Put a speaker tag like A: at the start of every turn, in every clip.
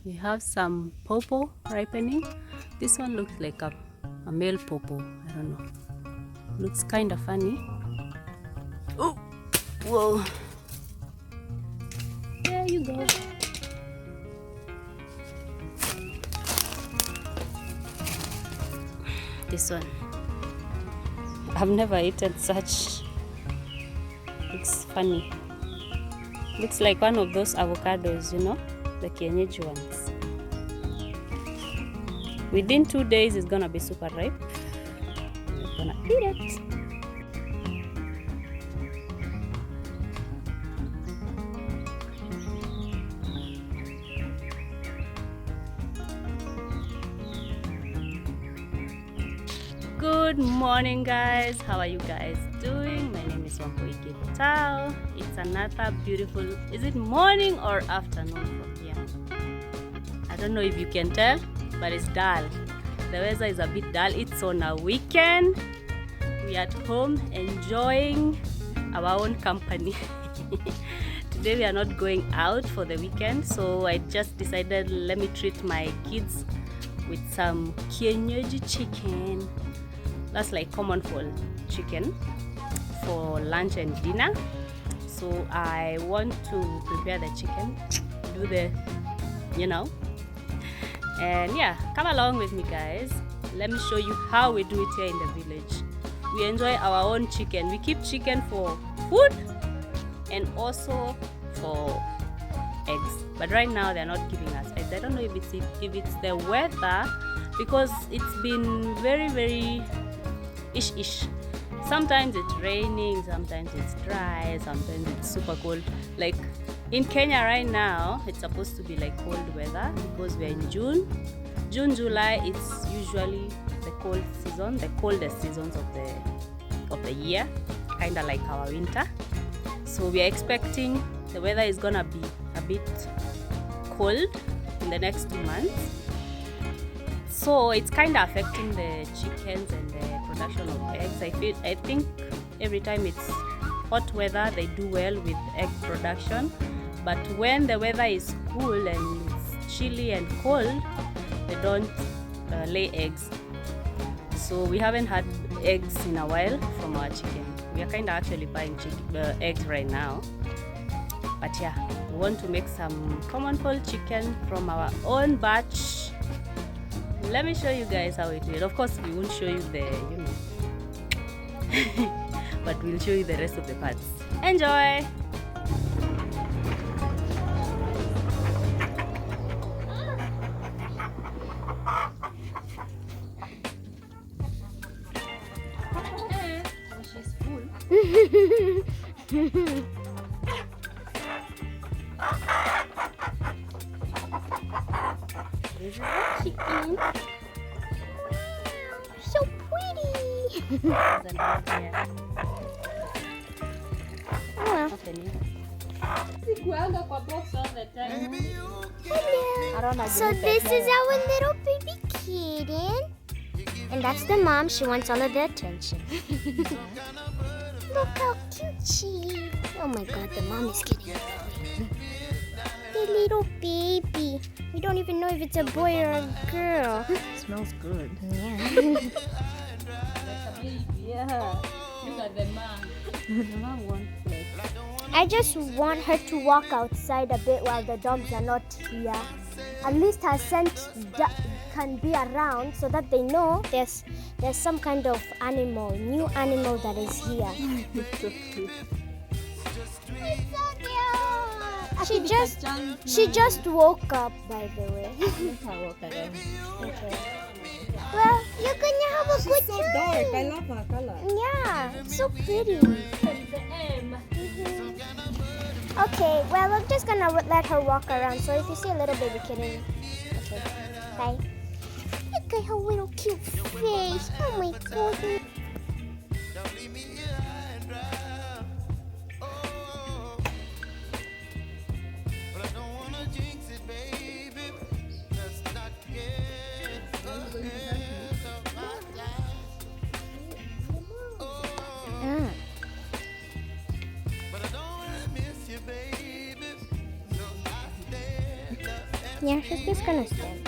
A: We have some pawpaw ripening. This one looks like a male pawpaw. I don't know. Looks kind of funny. Oh, whoa. There you go. This one. I've never eaten such. Looks funny. Looks like one of those avocados, you know, the kienyeji ones. Within 2 days, it's gonna be super ripe. We're gonna eat it. Good morning, guys. How are you guys doing? My name is Wampoiki Tao. It's another beautiful, is it morning or afternoon from here? I don't know if you can tell, but it's dull. The weather is a bit dull. It's on a weekend. We are at home enjoying our own company. Today we are not going out for the weekend, so I just decided let me treat my kids with some kienyeji chicken. That's like common for chicken for lunch and dinner. So I want to prepare the chicken, do the, you know, and yeah, come along with me, guys. Let me show you how we do it here in the village. We enjoy our own chicken. We keep chicken for food and also for eggs, but right now they're not giving us eggs. I don't know if it's the weather, because it's been very ish. Sometimes it's raining, sometimes it's dry, sometimes it's super cold. Like in Kenya right now, it's supposed to be like cold weather because we're in June, July. It's usually the cold season, the coldest seasons of the year, kind of like our winter. So we are expecting the weather is gonna be a bit cold in the next 2 months. So it's kind of affecting the chickens and the production of eggs. I think every time it's hot weather, they do well with egg production. But when the weather is cool and it's chilly and cold, they don't lay eggs. So we haven't had eggs in a while from our chicken. We are kind of actually buying eggs right now. But yeah, we want to make some common cold chicken from our own batch. Let me show you guys how it will. Of course, we won't show you the, you know, but we'll show you the rest of the parts. Enjoy! She's full. This is the chicken.
B: So pretty.
A: There's another here.
B: Oh,
A: Open it.
B: hello. So this is our little baby kitten. And that's the mom. She wants all of the attention. Look how cute she is. Oh my god, the mom is getting away. The little baby. We don't even know if it's a boy or a girl.
A: Smells good.
B: Yeah.
A: Yeah. Look at the mom. The mom wants play.
B: I just want her to walk outside a bit while the dogs are not here. At least her scent can be around so that they know there's some kind of animal, new animal that is here.
A: It's so cute.
B: She just woke up, by the way.
A: Let her walk around.
B: Okay. Well, you're gonna have a good
C: so
B: time.
C: dark. I love her color.
B: Yeah, it's so pretty. Okay, well, I'm just gonna let her walk around. So if you see a little baby kitten, okay, bye. Look at her little cute face. Oh my god. Yeah, she's just gonna stay.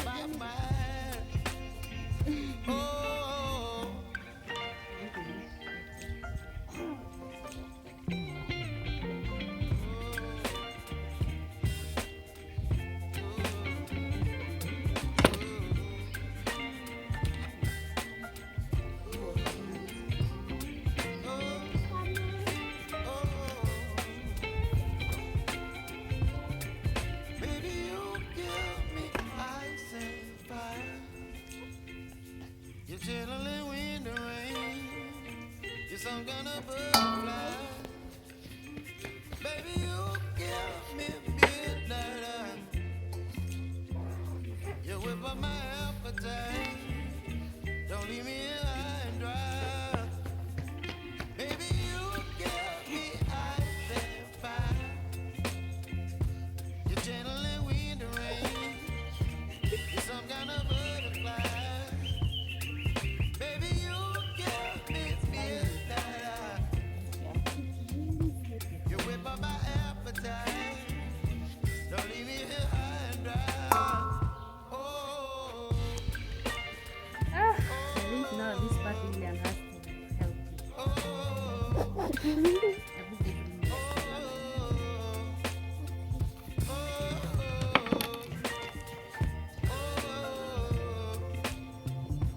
A: At least now this part Lilian has to help you.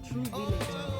A: True villager.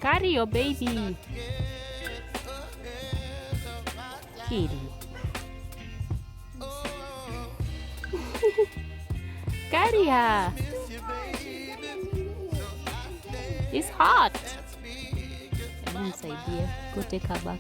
A: Carry your baby. Kitty. Carry her. It's hot. Idea. Go take her back.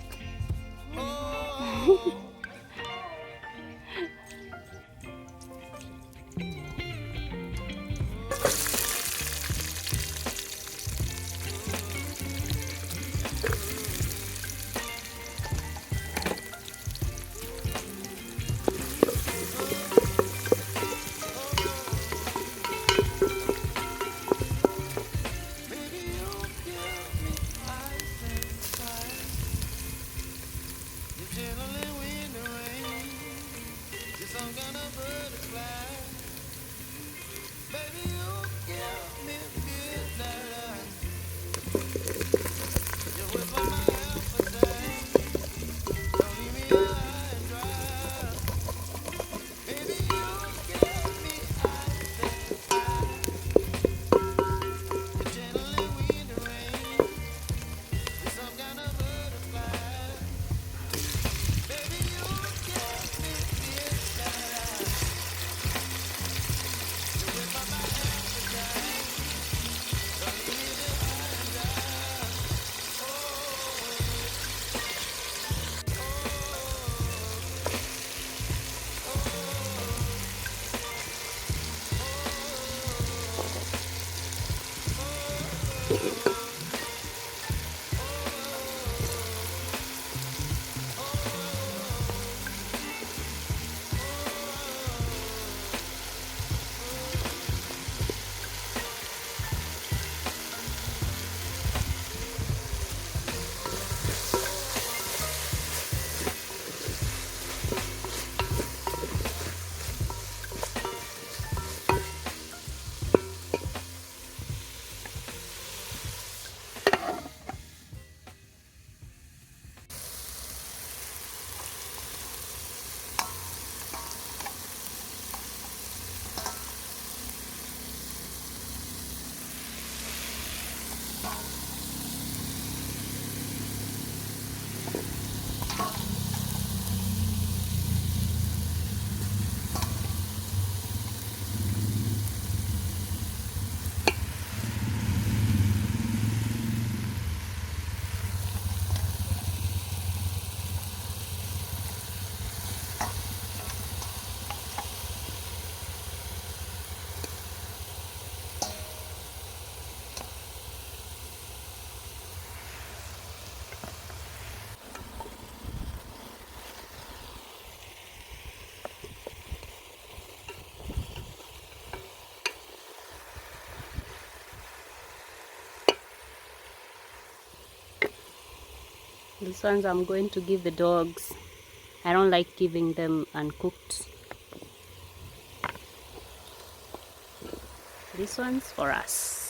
A: These ones I'm going to give the dogs. I don't like giving them uncooked. This one's for us.